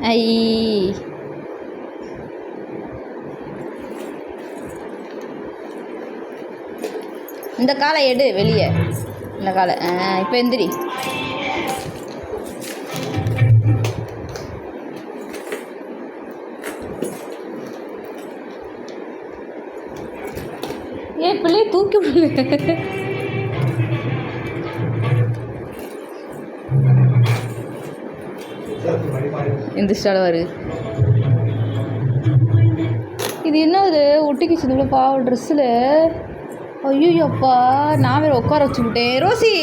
ஐ இந்த காலை எடு வெளியே, இந்த காலை இப்போ எந்திரி. ஏன் பிள்ளைய தூக்கி விடல? இந்த ஸ்டால வரு. இது என்னது ஒட்டிக்கிச்சு இவ்வளோ பாவ ட்ரெஸ்ஸில்? ஐயோ அப்பா, நான் வேறு உட்கார வச்சுக்கிட்டேன். ரோசி